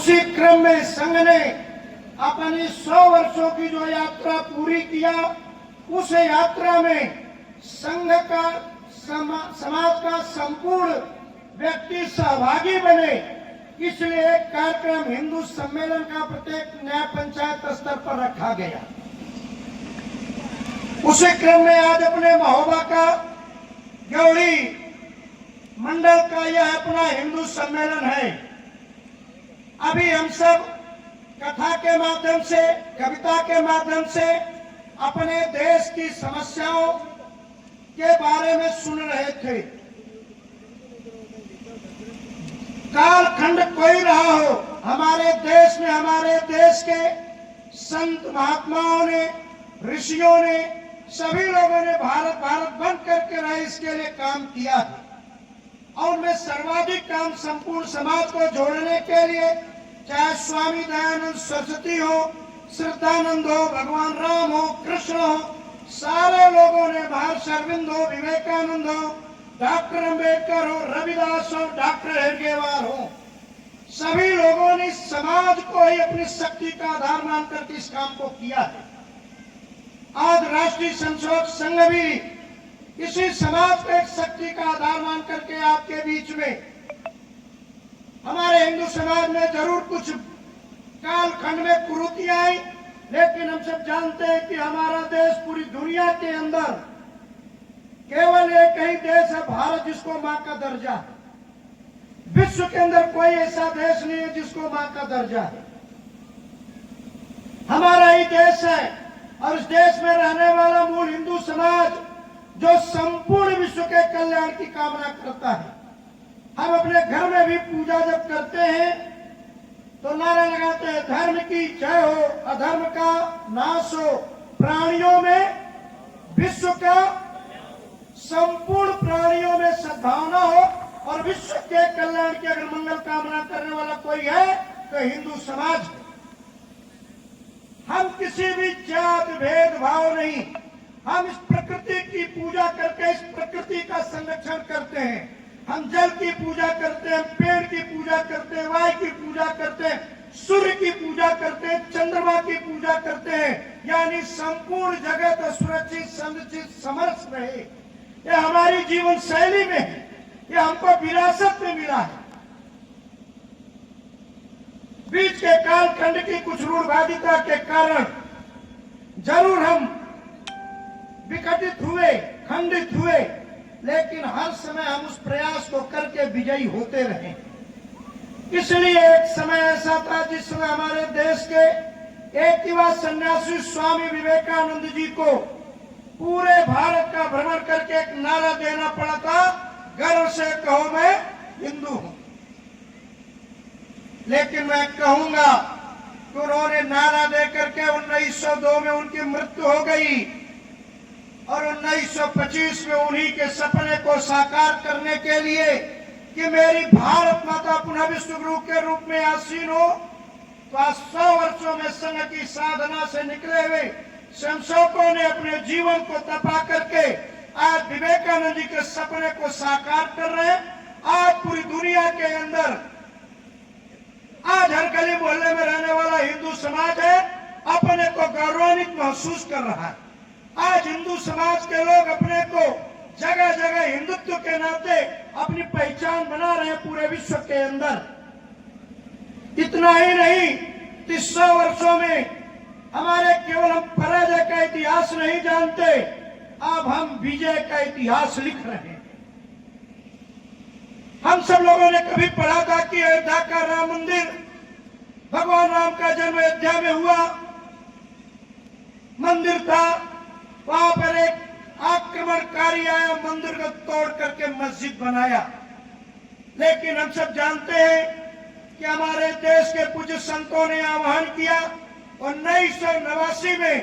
उसी क्रम में संघ ने अपनी 100 वर्षों की जो यात्रा पूरी किया, उस यात्रा में संघ का समाज का संपूर्ण व्यक्ति सहभागी बने, इसलिए एक कार्यक्रम हिंदू सम्मेलन का प्रत्येक न्याय पंचायत स्तर पर रखा गया। उसी क्रम में आज अपने महोबा का गौड़ी मंडल का यह अपना हिंदू सम्मेलन है। अभी हम सब कथा के माध्यम से, कविता के माध्यम से अपने देश की समस्याओं के बारे में सुन रहे थे। कालखंड कोई रहा हो, हमारे देश में हमारे देश के संत महात्माओं ने, ऋषियों ने, सभी लोगों ने भारत भारत बंद करके रहे इसके लिए काम किया है। और मैं सर्वाधिक काम संपूर्ण समाज को जोड़ने के लिए, चाहे स्वामी दयानंद सरस्वती हो, श्रद्धानंद हो, भगवान राम हो, कृष्ण हो, सारे लोगों ने, महर्षि अरविंद हो, विवेकानंद हो, डॉक्टर अंबेडकर हो, रविदास हो, डॉक्टर हेडगेवार हो, सभी लोगों ने समाज को ही अपनी शक्ति का आधार मानकर इस काम को किया है। आज राष्ट्रीय संशोधक संघ भी इसी समाज को एक शक्ति का आधार मान करके आपके बीच में, हमारे हिंदू समाज में जरूर कुछ कालखंड में कुरीतियां आई, लेकिन हम सब जानते हैं कि हमारा देश पूरी दुनिया के अंदर केवल एक ही देश है, भारत, जिसको मां का दर्जा है। विश्व के अंदर कोई ऐसा देश नहीं है जिसको मां का दर्जा है। हमारा ही देश है और इस देश में रहने वाला मूल हिंदू समाज जो संपूर्ण विश्व के कल्याण की कामना करता है। हम अपने घर में भी पूजा जब करते हैं तो नारा लगाते हैं, धर्म की जय हो, अधर्म का नाश हो, प्राणियों में विश्व का, संपूर्ण प्राणियों में सद्भावना हो और विश्व के कल्याण की अगर मंगल कामना करने वाला कोई है तो हिंदू समाज है। हम किसी भी जात भेदभाव नहीं, हम इस प्रकृति की पूजा करके इस प्रकृति का संरक्षण करते हैं। हम जल की पूजा करते हैं, पेड़ की पूजा करते हैं, वायु की पूजा करते हैं, सूर्य की पूजा करते हैं, चंद्रमा की पूजा करते हैं, यानी संपूर्ण जगत सुरक्षित, संरक्षित, समर्थ रहे। यह हमारी जीवन शैली में है, यह हमको विरासत में मिला है। बीच के कालखंड की कुछ रूढ़वादिता के कारण जरूर हम विघटित हुए, खंडित हुए, लेकिन हर समय हम उस प्रयास को करके विजयी होते रहे। इसलिए एक समय ऐसा था जिस समय हमारे देश के एक युवा सन्यासी स्वामी विवेकानंद जी को पूरे भारत का भ्रमण करके एक नारा देना पड़ा था, गर्व से कहो मैं हिंदू हूं। लेकिन मैं कहूंगा कि उन्होंने नारा देकर के 1902 में उनकी मृत्यु हो गई और 1925 में उन्हीं के सपने को साकार करने के लिए कि मेरी भारत माता पुनः विश्व गुरु के रूप में आसीन हो, तो आज 100 वर्षों में संघ की साधना से निकले हुए स्वयंसेवकों ने अपने जीवन को तपा करके आज विवेकानंद जी के सपने को साकार कर रहे हैं। आज पूरी दुनिया के अंदर आज हर गली मोहल्ले में रहने वाला हिंदू समाज है, अपने को गौरवान्वित महसूस कर रहा है। आज हिंदू समाज के लोग अपने को जगह जगह हिंदुत्व के नाते अपनी पहचान बना रहे हैं पूरे विश्व के अंदर। इतना ही नहीं, 300 वर्षों में हमारे केवल हम पराजय का इतिहास नहीं जानते, अब हम विजय का इतिहास लिख रहे हैं। हम सब लोगों ने कभी पढ़ा था कि अयोध्या का राम मंदिर, भगवान राम का जन्म अयोध्या में हुआ, मंदिर था, वहां पर एक आक्रमणकारी आया, मंदिर को तोड़ करके मस्जिद बनाया। लेकिन हम सब जानते हैं कि हमारे देश के पूज्य संतों ने आह्वान किया। 1989 में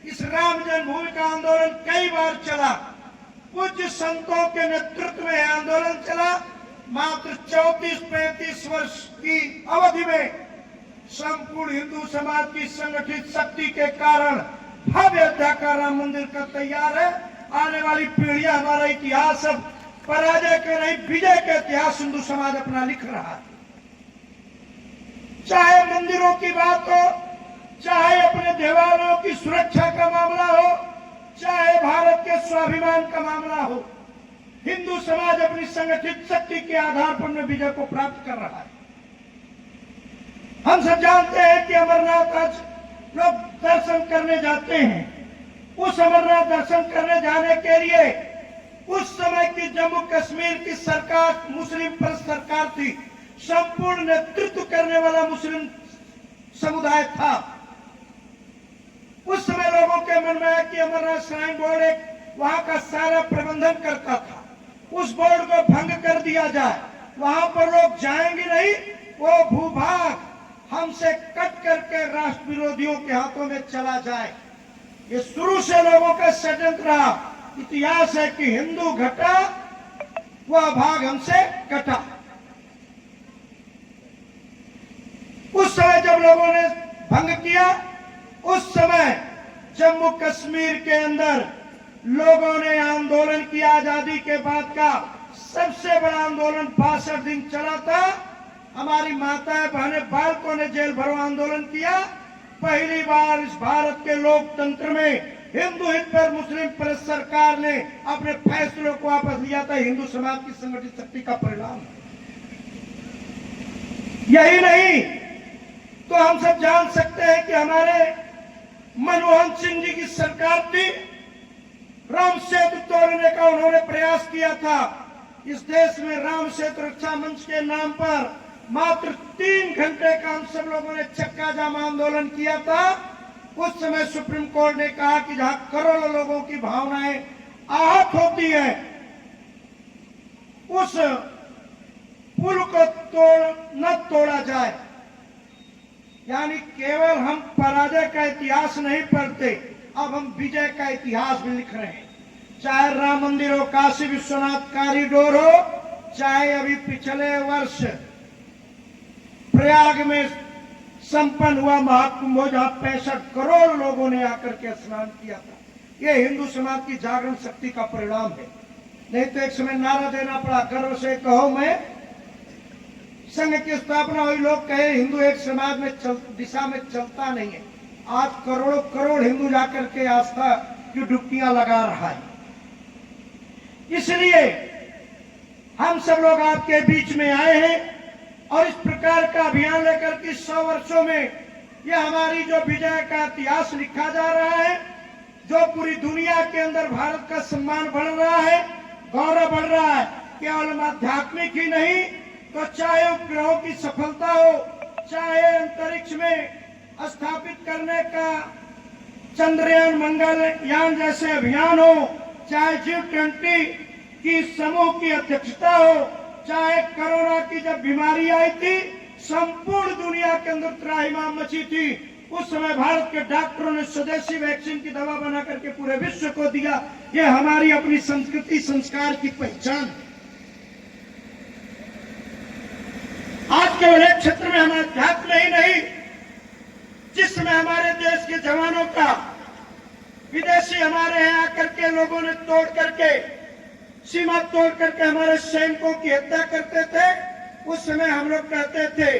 इस राम जन्मभूमि का आंदोलन कई बार चला, पूज्य संतों के नेतृत्व में आंदोलन चला। मात्र 34-35 वर्ष की अवधि में संपूर्ण हिंदू समाज की संगठित शक्ति के कारण भव्य अयोध्या का राम मंदिर का तैयार है। आने वाली पीढ़ियां हमारा इतिहास अब पराजय के नहीं, विजय के इतिहास हिंदू समाज अपना लिख रहा है। मंदिरों की बात हो, चाहे अपने देवालयों की सुरक्षा का मामला हो, चाहे भारत के स्वाभिमान का मामला हो, हिंदू समाज अपनी संगठित शक्ति के आधार पर विजय को प्राप्त कर रहा है। हम सब जानते हैं कि अमरनाथ आज लोग दर्शन करने जाते हैं। उस अमरनाथ दर्शन करने जाने के लिए उस समय की जम्मू कश्मीर की सरकार मुस्लिम परस्त सरकार थी। संपूर्ण नेतृत्व करने वाला मुस्लिम समुदाय था। उस समय लोगों के मन में है कि अमरनाथ श्राइन बोर्ड एक वहां का सारा प्रबंधन करता था, उस बोर्ड को भंग कर दिया जाए, वहां पर लोग जाएंगे नहीं, वो भूभाग हमसे कट करके राष्ट्र विरोधियों के हाथों में चला जाए। ये शुरू से लोगों का षड्यंत्र रहा। इतिहास है कि हिंदू घटा वह भाग हमसे कटा। उस समय जब लोगों ने भंग किया, उस समय जम्मू कश्मीर के अंदर लोगों ने आंदोलन किया। आजादी के बाद का सबसे बड़ा आंदोलन 62 दिन चला था। हमारी माताएं बहनें बालकों ने जेल भरो आंदोलन किया। पहली बार इस भारत के लोकतंत्र में हिंदू हित पर मुस्लिम परस्त सरकार ने अपने फैसलों को वापस लिया था। हिंदू समाज की संगठित शक्ति का परिणाम। यही नहीं तो हम सब जान सकते हैं कि हमारे मनमोहन सिंह जी की सरकार थी, राम सेतु तोड़ने का उन्होंने प्रयास किया था। इस देश में राम सेतु रक्षा मंच के नाम पर मात्र 3 घंटे का हम सब लोगों ने चक्का जाम आंदोलन किया था। उस समय सुप्रीम कोर्ट ने कहा कि जहां करोड़ों लोगों की भावनाएं आहत होती है, उस पुल को न तोड़ा जाए। यानी केवल हम पराजय का इतिहास नहीं पढ़ते, अब हम विजय का इतिहास भी लिख रहे हैं। चाहे राम मंदिर हो, काशी विश्वनाथ कॉरिडोर हो, चाहे अभी पिछले वर्ष प्रयाग में संपन्न हुआ महाकुंभ हो, जहां 65 करोड़ लोगों ने आकर के स्नान किया था। यह हिंदू समाज की जागरण शक्ति का परिणाम है। नहीं तो एक समय नारा देना पड़ा, गर्व से कहो मैं संघ की स्थापना हुई। लोग कहे हिंदू एक समाज में दिशा में चलता नहीं है। आज करोड़ों करोड़ हिंदू जाकर के आस्था की डुबकियां लगा रहा है। इसलिए हम सब लोग आपके बीच में आए हैं और इस प्रकार का अभियान लेकर के 100 वर्षों में यह हमारी जो विजय का इतिहास लिखा जा रहा है, जो पूरी दुनिया के अंदर भारत का सम्मान बढ़ रहा है, गौरव बढ़ रहा है। केवल आध्यात्मिक ही नहीं तो चाहे उपग्रहों की सफलता हो, चाहे अंतरिक्ष में स्थापित करने का चंद्रयान मंगलयान जैसे अभियान हो, चाहे G20 की समूह की अध्यक्षता हो, चाहे कोरोना की जब बीमारी आई थी, संपूर्ण दुनिया के अंदर त्राहिमाम मची थी। उस समय भारत के डॉक्टरों ने स्वदेशी वैक्सीन की दवा बना करके पूरे विश्व को दिया। यह हमारी अपनी संस्कृति संस्कार की पहचान है। आज केवल एक क्षेत्र में हमारे अध्यात्म ही नहीं, जिसमें हमारे देश के जवानों का विदेशी हमारे यहाँ आकर के लोगों ने तोड़ करके, सीमा तोड़ करके हमारे सैनिकों की हत्या करते थे। उस समय हम लोग कहते थे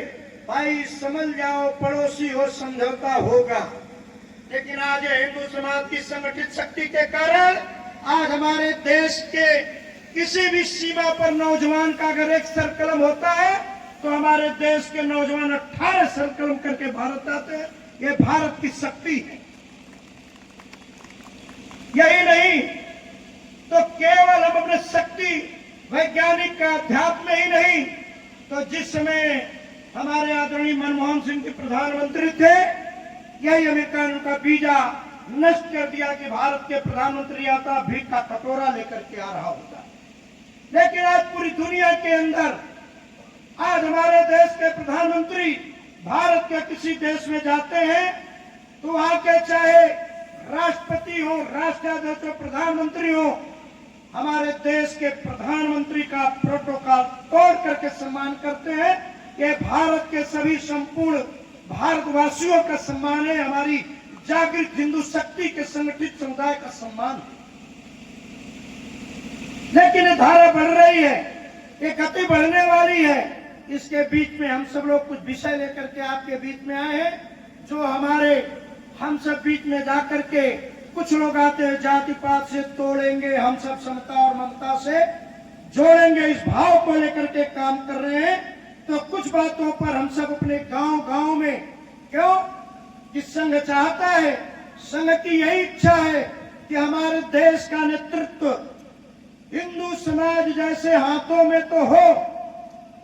भाई समझ जाओ, पड़ोसी हो, समझौता होगा। लेकिन आज हिंदू समाज की संगठित शक्ति के कारण आज हमारे देश के किसी भी सीमा पर नौजवान का अगर एक सरकलम होता है तो हमारे देश के नौजवान 18 सरकलम करके भारत आते हैं। ये भारत की शक्ति है। यही नहीं तो केवल हम अपने शक्ति वैज्ञानिक का अध्यात्म ही नहीं तो जिस समय हमारे आदरणीय मनमोहन सिंह जी प्रधानमंत्री थे, यही अमेरिका ने उनका वीजा नष्ट कर दिया कि भारत के प्रधानमंत्री आता भीख का कटोरा लेकर के आ रहा होता। लेकिन आज पूरी दुनिया के अंदर आज हमारे देश के प्रधानमंत्री भारत के किसी देश में जाते हैं तो वहां के चाहे राष्ट्रपति हो, राष्ट्राध्यक्ष हो, प्रधानमंत्री हो, हमारे देश के प्रधानमंत्री का प्रोटोकॉल तोड़ करके सम्मान करते हैं। ये भारत के सभी संपूर्ण भारतवासियों का सम्मान है, हमारी जागृत हिंदू शक्ति के संगठित समुदाय का सम्मान है। लेकिन ये धारा बढ़ रही है, ये गति बढ़ने वाली है। इसके बीच में हम सब लोग कुछ विषय लेकर के आपके बीच में आए हैं, जो हमारे हम सब बीच में जाकर के कुछ लोग आते हैं जाति पात से तोड़ेंगे, हम सब समता और ममता से जोड़ेंगे, इस भाव को लेकर के काम कर रहे हैं। तो कुछ बातों पर हम सब अपने गांव में, क्यों कि संघ चाहता है, संघ की यही इच्छा है कि हमारे देश का नेतृत्व हिंदू समाज जैसे हाथों में तो हो,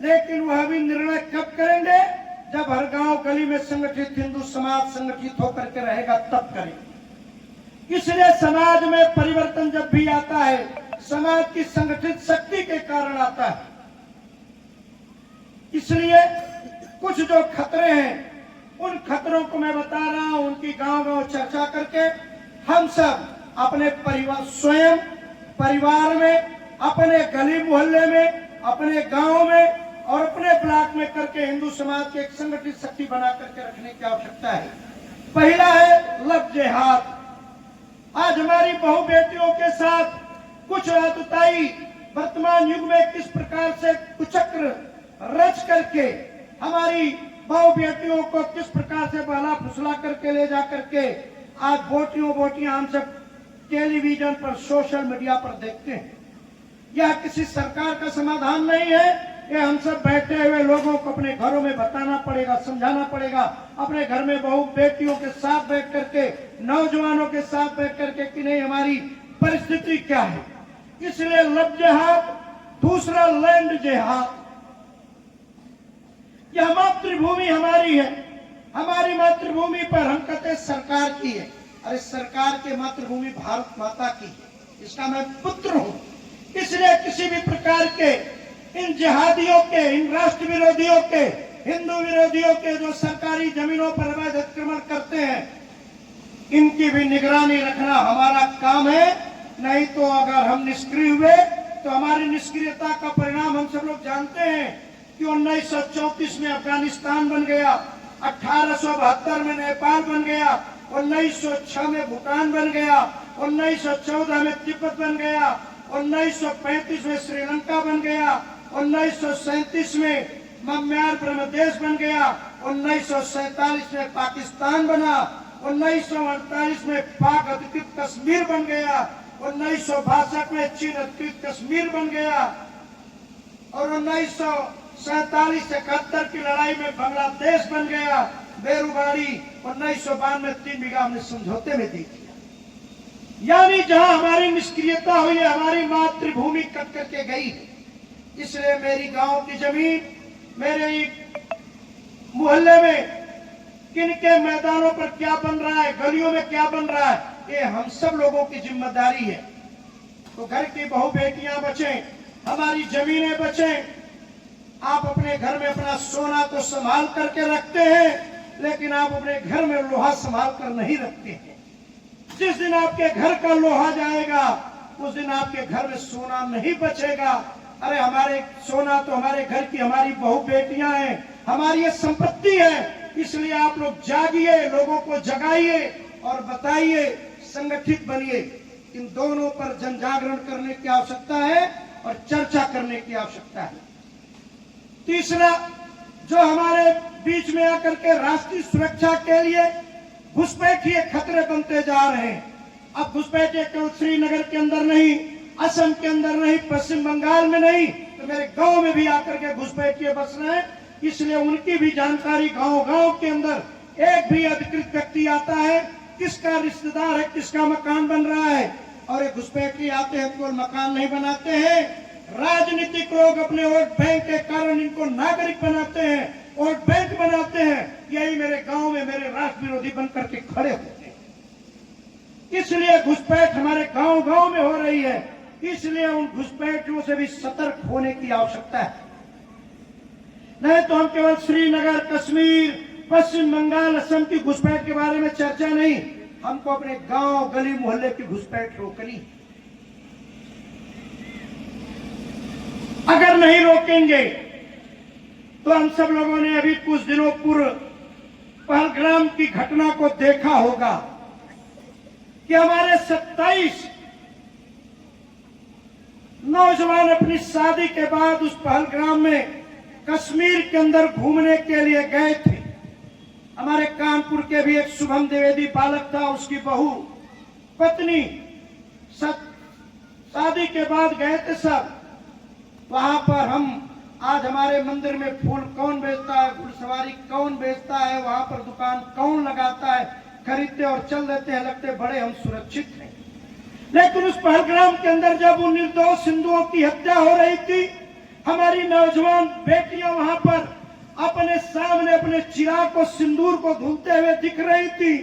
लेकिन वह भी निर्णय कब करेंगे, जब हर गांव गली में संगठित हिंदू समाज संगठित होकर के रहेगा तब करेंगे। इसलिए समाज में परिवर्तन जब भी आता है, समाज की संगठित शक्ति के कारण आता है। इसलिए कुछ जो खतरे हैं, उन खतरों को मैं बता रहा हूं, उनकी गांव चर्चा करके हम सब अपने परिवार, स्वयं परिवार में, अपने गली मोहल्ले में, अपने गांव में और अपने ब्लॉक में करके हिंदू समाज के एक संगठित शक्ति बना करके रखने की आवश्यकता है। पहला है लव जिहाद। आज हमारी बहु बेटियों के साथ कुछ आतताई वर्तमान युग में किस प्रकार से कुचक्र रच करके हमारी बहु बेटियों को किस प्रकार से बहला फुसला करके ले जा करके आज बोटियां हम सब टेलीविजन पर, सोशल मीडिया पर देखते हैं। यह किसी सरकार का समाधान नहीं है, ये हम सब बैठे हुए लोगों को अपने घरों में बताना पड़ेगा, समझाना पड़ेगा, अपने घर में बहु बेटियों के साथ बैठ करके, नौजवानों के साथ बैठ करके कि नहीं हमारी परिस्थिति क्या है। इसलिए लव जिहाद। दूसरा लैंड जिहाद। यह मातृभूमि हमारी है, हमारी मातृभूमि पर हम कहते सरकार की है। अरे सरकार के मातृभूमि भारत माता की है, इसका मैं पुत्र हूं। इसलिए किसी भी प्रकार के इन जिहादियों के, इन राष्ट्र विरोधियों के, हिंदू विरोधियों के जो सरकारी जमीनों पर अवैध अतिक्रमण करते हैं, इनकी भी निगरानी रखना हमारा काम है। नहीं तो अगर हम निष्क्रिय हुए तो हमारी निष्क्रियता का परिणाम हम सब लोग जानते हैं कि 1934 में अफगानिस्तान बन गया, 1872 में नेपाल बन गया, 1906 में भूटान बन गया, 1914 में तिब्बत बन गया, 1935 में श्रीलंका बन गया, 1937 में म्यांमार ब्रह्मदेश बन गया, 1947 में पाकिस्तान बना, 1948 में पाक अधिकृत कश्मीर बन गया, 1962 में चीन अधिकृत कश्मीर बन गया और 1947-71 की लड़ाई में बांग्लादेश बन गया। बेरुबाड़ी 1992 में 3 बीघा हमने समझौते में दी थी। यानी जहां हमारी निष्क्रियता हुई है, हमारी मातृभूमि कट करके गई। इसलिए मेरी गांव की जमीन, मेरे मोहल्ले में किन के मैदानों पर क्या बन रहा है, गलियों में क्या बन रहा है, ये हम सब लोगों की जिम्मेदारी है। तो घर की बहु बेटियां बचें, हमारी जमीनें बचें। आप अपने घर में अपना सोना तो संभाल करके रखते हैं, लेकिन आप अपने घर में लोहा संभाल कर नहीं रखते हैं। जिस दिन आपके घर का लोहा जाएगा, उस दिन आपके घर में सोना नहीं बचेगा। अरे हमारे सोना तो हमारे घर की, हमारी बहु बेटियां हैं, हमारी ये संपत्ति है। इसलिए आप लोग जागिए, लोगों को जगाइए और बताइए, संगठित बनिए। इन दोनों पर जन जागरण करने की आवश्यकता है और चर्चा करने की आवश्यकता है। तीसरा, जो हमारे बीच में आकर के राष्ट्रीय सुरक्षा के लिए घुसपैठिए खतरे बनते जा रहे हैं। अब घुसपैठिए केवल श्रीनगर के अंदर नहीं, असम के अंदर नहीं, पश्चिम बंगाल में नहीं, तो मेरे गांव में भी आकर के घुसपैठिए बस रहे हैं। इसलिए उनकी भी जानकारी गांव-गांव के अंदर एक भी अधिकृत व्यक्ति आता है, किसका रिश्तेदार है, किसका मकान बन रहा है। और ये घुसपैठिए आते हैं, केवल मकान नहीं बनाते हैं, राजनीतिक लोग अपने वोट बैंक के कारण इनको नागरिक बनाते हैं, वोट बैंक बनाते हैं। यही मेरे गांव में मेरे राष्ट्र विरोधी बनकर के खड़े होते हैं। इसलिए घुसपैठ हमारे गांव-गांव में हो रही है। इसलिए उन घुसपैठियों से भी सतर्क होने की आवश्यकता है। नहीं तो हम केवल श्रीनगर, कश्मीर, पश्चिम बंगाल, असम की घुसपैठ के बारे में चर्चा नहीं, हमको अपने गांव, गली, मोहल्ले की घुसपैठ रोकनी। अगर नहीं रोकेंगे तो हम सब लोगों ने अभी कुछ दिनों पूर्व पहलगाम की घटना को देखा होगा कि हमारे 27 नौजवान अपनी शादी के बाद उस पहलगाम में कश्मीर के अंदर घूमने के लिए गए थे। हमारे कानपुर के भी एक शुभम द्विवेदी बालक था, उसकी बहू पत्नी शादी के बाद गए थे सब। वहां पर हम आज हमारे मंदिर में फूल कौन बेचता है, घुड़सवारी कौन बेचता है, वहां पर दुकान कौन लगाता है, खरीदते और चल देते हैं, लगते बड़े हम सुरक्षित हैं। लेकिन उस पहलगाम के अंदर जब उन निर्दोष हिंदुओं की हत्या हो रही थी, हमारी नौजवान बेटियां वहां पर अपने सामने अपने चिराग को, सिंदूर को धुलते हुए दिख रही थी।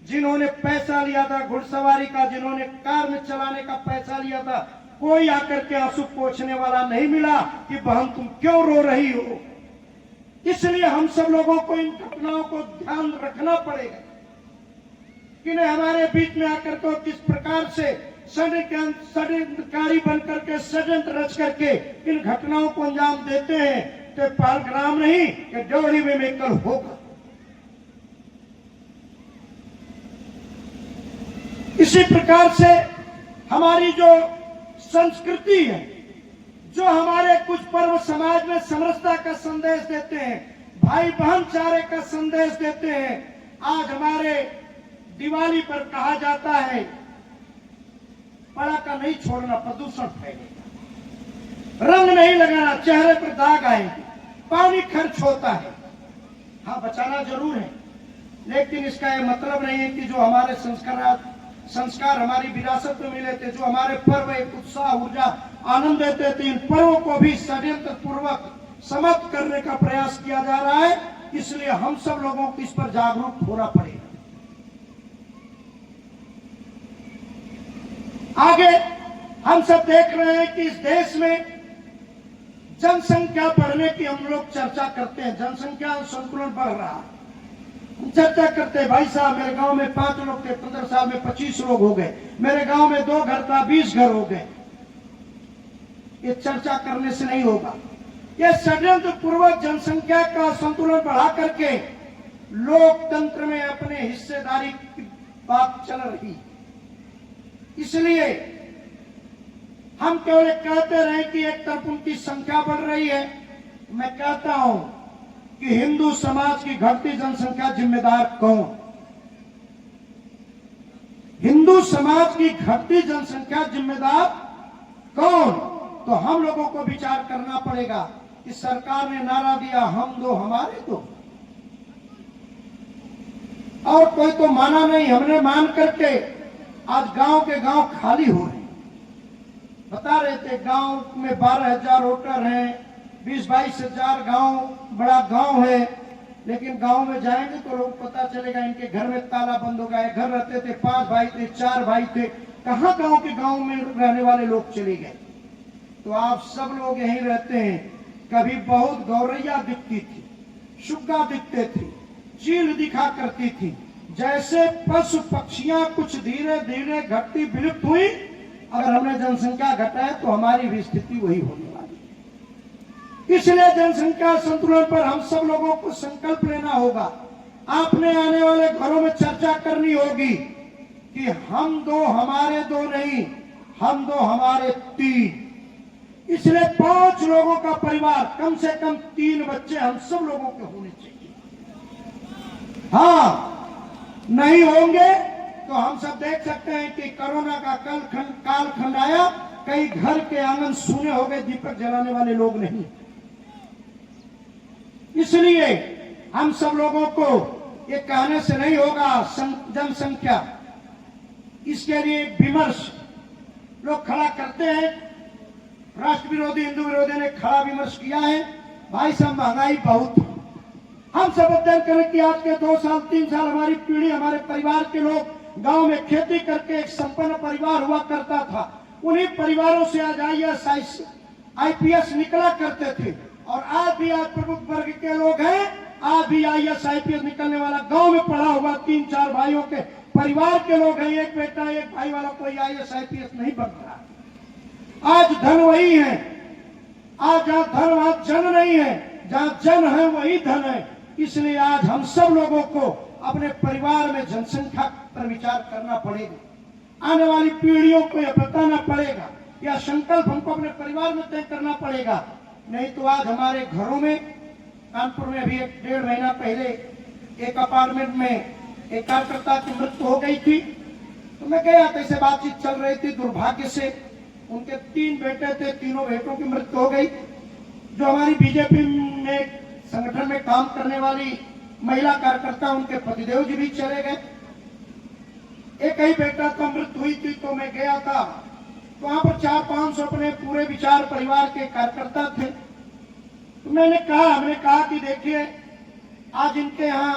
जिन्होंने पैसा लिया था घुड़सवारी का, जिन्होंने कार में चलाने का पैसा लिया था, कोई आकर के आंसू पोंछने वाला नहीं मिला कि बहन तुम क्यों रो रही हो। इसलिए हम सब लोगों को इन घटनाओं को ध्यान रखना पड़ेगा कि नहीं हमारे बीच में आकर को किस प्रकार से षड्यंत्रकारी बनकर के, षड्यंत्र रच करके इन घटनाओं को अंजाम देते हैं। तो पहलगाम नहीं कि ड्योढ़ी में कल होगा। इसी प्रकार से हमारी जो संस्कृति है, जो हमारे कुछ पर्व समाज में समरसता का संदेश देते हैं, भाई भाईचारे का संदेश देते हैं। आज हमारे दिवाली पर कहा जाता है पटाखा नहीं छोड़ना, प्रदूषण फैलेगा, रंग नहीं लगाना, चेहरे पर दाग आएंगे, पानी खर्च होता है। हाँ, बचाना जरूर है, लेकिन इसका यह मतलब नहीं है कि जो हमारे संस्कार हमारी विरासत में मिले थे, जो हमारे पर्व एक उत्साह, ऊर्जा, आनंद देते थे, इन पर्वों को भी षड्यंत्र पूर्वक समाप्त करने का प्रयास किया जा रहा है। इसलिए हम सब लोगों को इस पर जागरूक होना पड़ेगा। आगे हम सब देख रहे हैं कि इस देश में जनसंख्या बढ़ने की हम लोग चर्चा करते हैं, जनसंख्या संतुलन बढ़ रहा है, चर्चा करते हैं। भाई साहब, मेरे गांव में 5 लोग थे, 15 साल में 25 लोग हो गए, मेरे गांव में 2 घर था, 20 घर हो गए। ये चर्चा करने से नहीं होगा। ये षड्यंत्र पूर्वक जनसंख्या का संतुलन बढ़ा करके लोकतंत्र में अपने हिस्सेदारी की बात चल रही। इसलिए हम केवल कहते रहे कि एक तरफ उनकी संख्या बढ़ रही है। मैं कहता हूं कि हिंदू समाज की घटती जनसंख्या जिम्मेदार कौन? हिंदू समाज की घटती जनसंख्या जिम्मेदार कौन? तो हम लोगों को विचार करना पड़ेगा कि सरकार ने नारा दिया हम दो हमारे दो, और कोई तो माना नहीं। हमने मान करके आज गांव के गांव खाली हो रहे हैं। बता रहे थे गांव में 12,000 वोटर हैं, 20-22 हजार गांव बड़ा गांव है, लेकिन गांव में जाएंगे तो लोग पता चलेगा इनके घर में ताला बंद हो गया। घर रहते थे 5 भाई थे, 4 भाई थे, कहां गांव के गांव में रहने वाले लोग चले गए। तो आप सब लोग यहीं रहते हैं। कभी बहुत गौरैया दिखती थी, शुग्गा दिखते थे, चील दिखा करती थी। जैसे पशु पक्षियां कुछ धीरे धीरे घटती विलुप्त हुई, अगर हमने जनसंख्या घटाए तो हमारी भी स्थिति वही होने वाली है। इसलिए जनसंख्या संतुलन पर हम सब लोगों को संकल्प लेना होगा। आपने आने वाले घरों में चर्चा करनी होगी कि हम दो हमारे दो नहीं, हम दो हमारे 3। इसलिए 5 लोगों का परिवार, कम से कम 3 बच्चे हम सब लोगों के होने चाहिए। हाँ, नहीं होंगे तो हम सब देख सकते हैं कि कोरोना का कालखंड आया, कई घर के आंगन सूने हो गए, दीपक जलाने वाले लोग नहीं। इसलिए हम सब लोगों को ये कहने से नहीं होगा जनसंख्या, इसके लिए विमर्श लोग खड़ा करते हैं। राष्ट्र विरोधी, हिंदू विरोधी ने खड़ा विमर्श किया है। भाई साहब, महंगाई बहुत है। हम सब अध्ययन करें कि आज के 2 साल 3 साल हमारी पीढ़ी, हमारे परिवार के लोग गांव में खेती करके एक संपन्न परिवार हुआ करता था। उन्हीं परिवारों से आज IAS IPS निकला करते थे, और आज भी आज प्रबुद्ध वर्ग के लोग हैं। आज भी IAS IPS निकलने वाला गांव में पढ़ा हुआ 3-4 भाइयों के परिवार के लोग हैं। एक बेटा एक भाई वाला कोई IAS IPS नहीं बन रहा। आज धन वही है। आज जहां धन वहां जन नहीं है, जहां जन है वही धन है। इसलिए आज हम सब लोगों को अपने परिवार में जनसंख्या पर विचार करना पड़ेगा। आने वाली पीढ़ियों को यह बताना पड़ेगा, यह संकल्प हमको अपने परिवार में तय करना पड़ेगा नहीं तो आज हमारे घरों में, कानपुर में अभी 1-1.5 महीना पहले एक अपार्टमेंट में एक कार्यकर्ता की मृत्यु हो गई थी। तो मैं गया, कैसे बातचीत चल रही थी। दुर्भाग्य से उनके 3 बेटे थे, तीनों बेटों की मृत्यु हो गई। जो हमारी बीजेपी में संगठन में काम करने वाली महिला कार्यकर्ता, उनके पतिदेव जी भी चले गए। एक ही बेटा तो मृत्यु हुई थी। तो मैं गया था, तो वहां पर 400-500 अपने पूरे विचार परिवार के कार्यकर्ता थे। तो हमने कहा कि देखिए, आज इनके यहाँ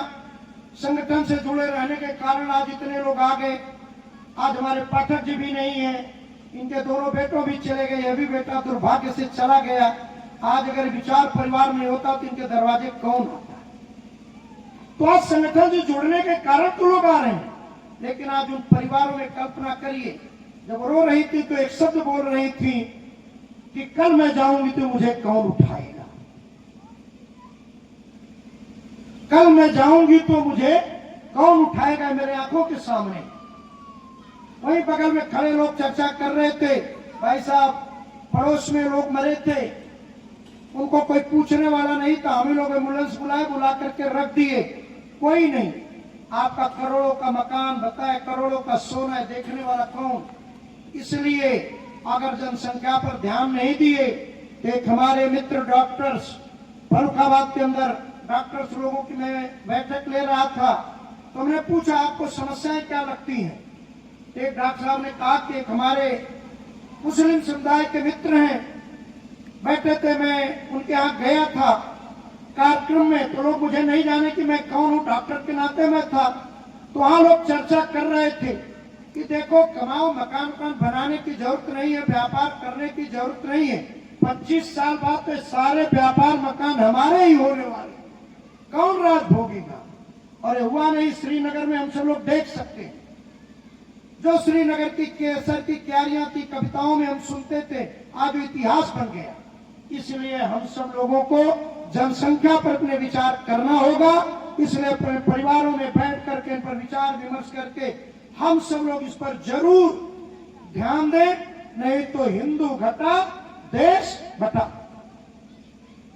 संगठन से जुड़े रहने के कारण आज इतने लोग आ गए। आज हमारे पाठक जी भी नहीं है, इनके दोनों बेटों भी चले गए, यह भी बेटा दुर्भाग्य से चला गया। आज अगर विचार परिवार में होता तो इनके दरवाजे कौन आता। तो आज संगठन से जुड़ने के कारण तो लोग आ रहे हैं, लेकिन आज उन परिवारों में कल्पना करिए, जब रो रही थी तो एक शब्द बोल रही थी कि कल मैं जाऊंगी तो मुझे कौन उठाएगा, कल मैं जाऊंगी तो मुझे कौन उठाएगा मेरे आंखों के सामने। वहीं बगल में खड़े लोग चर्चा कर रहे थे, भाई साहब पड़ोस में लोग मरे थे, उनको कोई पूछने वाला नहीं था, हम लोग एम्बुलेंस बुला करके रख दिए, कोई नहीं। आपका करोड़ों का मकान बताए, करोड़ों का सोना है, देखने वाला कौन। इसलिए अगर जनसंख्या पर ध्यान नहीं दिए, एक हमारे मित्र डॉक्टर्स फर्रुखाबाद के अंदर डॉक्टर्स लोगों की मैं बैठक ले रहा था, तो हमने पूछा आपको समस्याएं क्या लगती हैं। एक डॉक्टर साहब ने कहा कि एक हमारे मुस्लिम समुदाय के मित्र हैं, बैठे थे, मैं उनके यहाँ गया था कार्यक्रम में, तो लोग मुझे नहीं जाने कि मैं कौन हूँ, डॉक्टर के नाते में था। तो वहां लोग चर्चा कर रहे थे कि देखो, कमाओ, मकान बनाने की जरूरत नहीं है, व्यापार करने की जरूरत नहीं है, 25 साल बाद तो सारे व्यापार मकान हमारे ही होने वाले, कौन राज भोगेगा। और हुआ नहीं, श्रीनगर में हम सब लोग देख सकते हैं, जो श्रीनगर की केसर की क्यारियां थी, कविताओं में हम सुनते थे, आज इतिहास बन गया। इसलिए हम सब लोगों को जनसंख्या पर अपने विचार करना होगा। इसलिए अपने परिवारों में बैठ करके इन पर विचार विमर्श करके हम सब लोग इस पर जरूर ध्यान दें, नहीं तो हिंदू घटा देश बटा।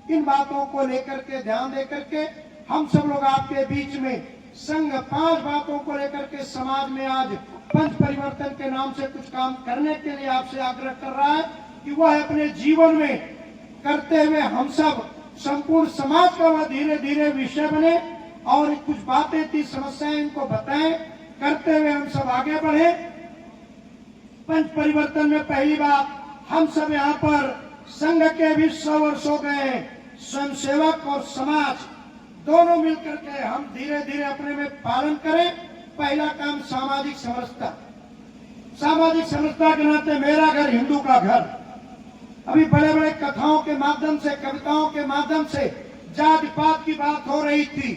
इन बातों को लेकर के ध्यान दे करके हम सब लोग आपके बीच में संघ 5 बातों को लेकर के समाज में आज पंच परिवर्तन के नाम से कुछ काम करने के लिए आपसे आग्रह कर रहा है कि वह अपने जीवन में करते हुए हम सब संपूर्ण समाज का वह धीरे धीरे विषय बने और कुछ बातें थी, समस्याएं इनको बताएं, करते हुए हम सब आगे बढ़े। पंच परिवर्तन में पहली बात, हम सब यहाँ पर संघ के भी 100 वर्ष हो गए, स्वयंसेवक और समाज दोनों मिलकर के हम धीरे धीरे अपने में पालन करें। पहला काम सामाजिक समरसता। सामाजिक समरसता के नाते मेरा घर हिंदू का घर। अभी बड़े बड़े कथाओं के माध्यम से, कविताओं के माध्यम से जाति पात की बात हो रही थी,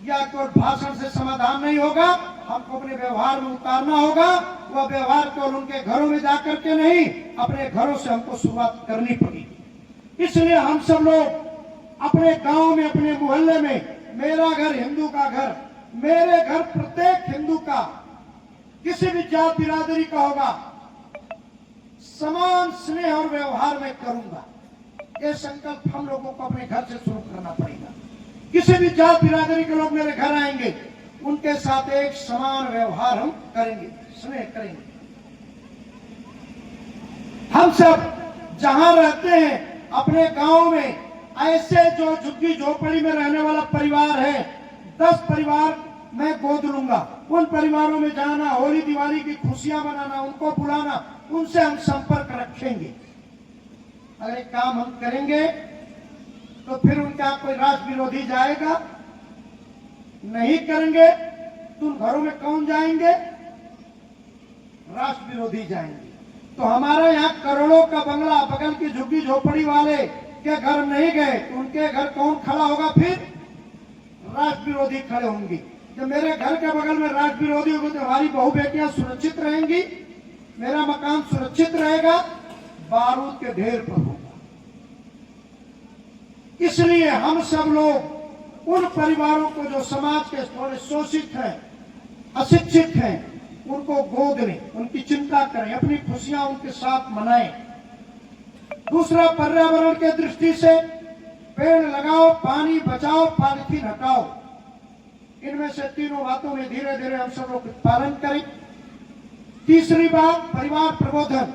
या कोई भाषण से समाधान नहीं होगा, हमको अपने व्यवहार में उतारना होगा। वह व्यवहार केवल उनके घरों में जाकर के नहीं, अपने घरों से हमको शुरुआत करनी पड़ेगी। इसलिए हम सब लोग अपने गांव में, अपने मोहल्ले में, मेरा घर हिंदू का घर, मेरे घर प्रत्येक हिंदू का, किसी भी जात बिरादरी का होगा, समान स्नेह और व्यवहार में करूंगा। ये संकल्प हम लोगों को अपने घर से शुरू करना पड़ेगा। किसी भी जात बिरादरी के लोग मेरे घर आएंगे, उनके साथ एक समान व्यवहार हम करेंगे, स्नेह करेंगे। हम सब जहां रहते हैं अपने गांव में, ऐसे जो झुग्गी झोपड़ी में रहने वाला परिवार है, 10 परिवार मैं गोद लूंगा। उन परिवारों में जाना, होली दिवाली की खुशियां मनाना, उनको बुलाना, उनसे हम संपर्क रखेंगे। अगर एक काम हम करेंगे तो फिर उनका कोई राष्ट्र विरोधी जाएगा? नहीं करेंगे तो उन घरों में कौन जाएंगे? राष्ट्र विरोधी जाएंगे। तो हमारे यहाँ करोड़ों का बंगला, बगल की झुग्गी झोपड़ी वाले के घर नहीं गए तो उनके घर कौन खड़ा होगा? फिर राष्ट्र विरोधी खड़े होंगे। जब मेरे घर के बगल में राष्ट्र विरोधी होंगे तो हमारी बहू बेटियां सुरक्षित रहेंगी, मेरा मकान सुरक्षित रहेगा, बारूद के ढेर पर होगा। इसलिए हम सब लोग उन परिवारों को जो समाज के थोड़े शोषित हैं, अशिक्षित हैं, उनको गोद लें, उनकी चिंता करें, अपनी खुशियां उनके साथ मनाएं। दूसरा, पर्यावरण के दृष्टि से पेड़ लगाओ, पानी बचाओ, पॉलिथीन हटाओ। इनमें से तीनों बातों में धीरे धीरे हम सब लोग पालन करें। तीसरी बात, परिवार प्रबोधन।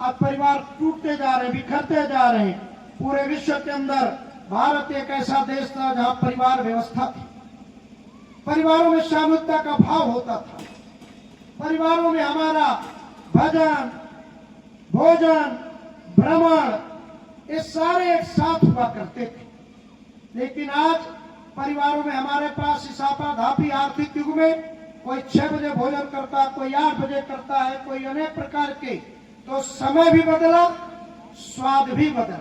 आज परिवार टूटते जा रहे हैं, बिखरते जा रहे हैं। पूरे विश्व के अंदर भारत एक ऐसा देश था जहां परिवार व्यवस्था थी, परिवारों में सामूहिकता का भाव होता था, परिवारों में हमारा भजन, भोजन, भ्रमण, ये सारे एक साथ हुआ करते थे। लेकिन आज परिवारों में हमारे पास इस आपाधापी आर्थिक युग में कोई 6 बजे भोजन करता, कोई 8 बजे करता है, कोई अनेक प्रकार के, तो समय भी बदला, स्वाद भी बदला।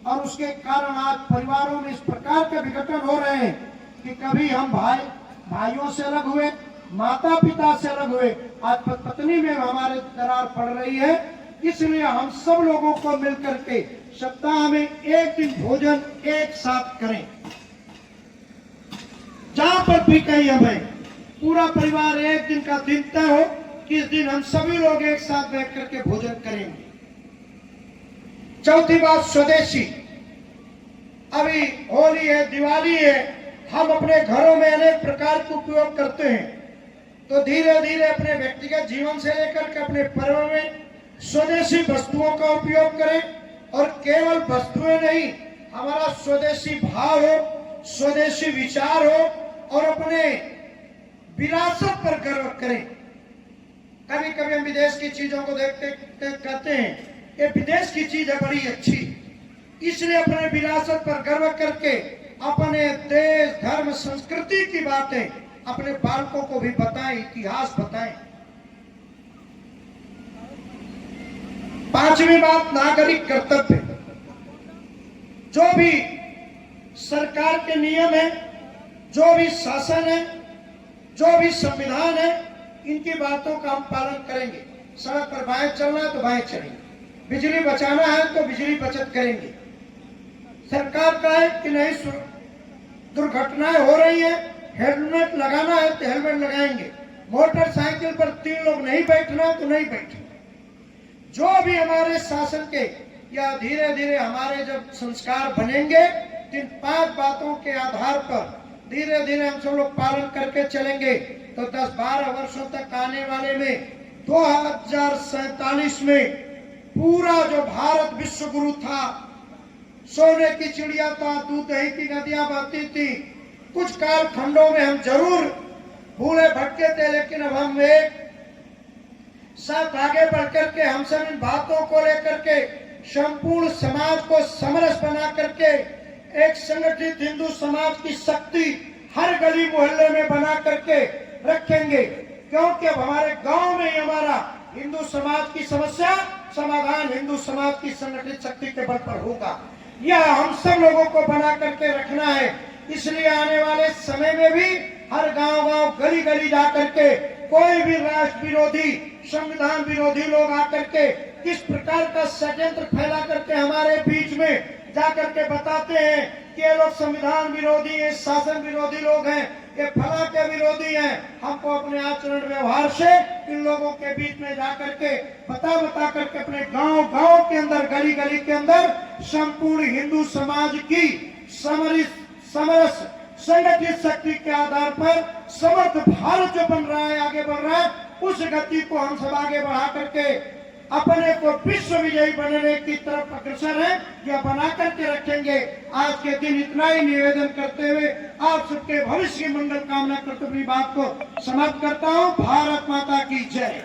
और उसके कारण आज परिवारों में इस प्रकार के विघटन हो रहे हैं कि कभी हम भाइयों से अलग हुए, माता पिता से अलग हुए, आज पत्नी में हमारे दरार पड़ रही है। इसलिए हम सब लोगों को मिलकर के सप्ताह में एक दिन भोजन एक साथ करें। जहां पर भी कहीं हमें पूरा परिवार एक दिन का दिन तय हो कि इस दिन हम सभी लोग एक साथ बैठ करके भोजन करेंगे। चौथी बात, स्वदेशी। अभी होली है, दिवाली है, हम अपने घरों में अनेक प्रकार के उपयोग करते हैं, तो धीरे धीरे अपने व्यक्तिगत जीवन से लेकर के अपने पर्व में स्वदेशी वस्तुओं का उपयोग करें। और केवल वस्तुएं नहीं, हमारा स्वदेशी भाव हो, स्वदेशी विचार हो और अपने विरासत पर गर्व करें। कभी कभी हम विदेश की चीजों को देखते कहते हैं ये विदेश की चीज है बड़ी अच्छी, इसलिए अपने विरासत पर गर्व करके अपने देश, धर्म, संस्कृति की बातें अपने बालकों को भी बताएं, इतिहास बताएं। पांचवी बात, नागरिक कर्तव्य। जो भी सरकार के नियम है, जो भी शासन है, जो भी संविधान है, इनकी बातों का हम पालन करेंगे। सड़क पर बाएं चलना है तो बाएं चलेंगे, बिजली बचाना है तो बिजली बचत करेंगे। सरकार का है कि नहीं दुर्घटनाएं हो रही है, हेलमेट लगाना है तो हेलमेट लगाएंगे, मोटरसाइकिल पर 3 लोग नहीं बैठना तो नहीं बैठेंगे। जो भी हमारे शासन के या धीरे धीरे हमारे जब संस्कार बनेंगे, इन 5 बातों के आधार पर धीरे धीरे हम सब लोग पालन करके चलेंगे, तो 10-12 वर्षों तक आने वाले में 2047 में पूरा जो भारत विश्व गुरु था, सोने की चिड़िया था, दूध दही की नदियां बहती थी, कुछ काल खंडों में हम जरूर भूले भटके थे, लेकिन अब हम एक साथ आगे बढ़ करके हम सब इन बातों को लेकर के संपूर्ण समाज को समरस बना करके एक संगठित हिंदू समाज की शक्ति हर गली मोहल्ले में बना करके रखेंगे। क्योंकि अब हमारे गांव में ही हमारा हिंदू समाज की समस्या समाधान हिंदू समाज की संगठित शक्ति के बल पर होगा। यह हम सब लोगों को बना करके रखना है। इसलिए आने वाले समय में भी हर गांव-गांव, गली-गली जा करके कोई भी राष्ट्र विरोधी, संविधान विरोधी लोग आकर के किस प्रकार का षड्यंत्र फैला करके हमारे बीच में जाकर के बताते हैं कि ये लोग संविधान विरोधी हैं, शासन विरोधी लोग हैं, ये फला के विरोधी हैं। हमको अपने आचरण व्यवहार से इन लोगों के बीच में जाकर के बता करके अपने गांव-गांव के अंदर, गली-गली के अंदर संपूर्ण हिंदू समाज की समरस संगठित शक्ति के आधार पर समर्थ भारत जो बन रहा है, आगे बढ़ रहा है, उस गति को हम सब आगे बढ़ा करके अपने को विश्व विजयी बनने की तरफ अग्रसर है, यह बना करके रखेंगे। आज के दिन इतना ही निवेदन करते हुए आप सबके भविष्य की मंगल कामना करते हुए बात को समाप्त करता हूँ। भारत माता की जय।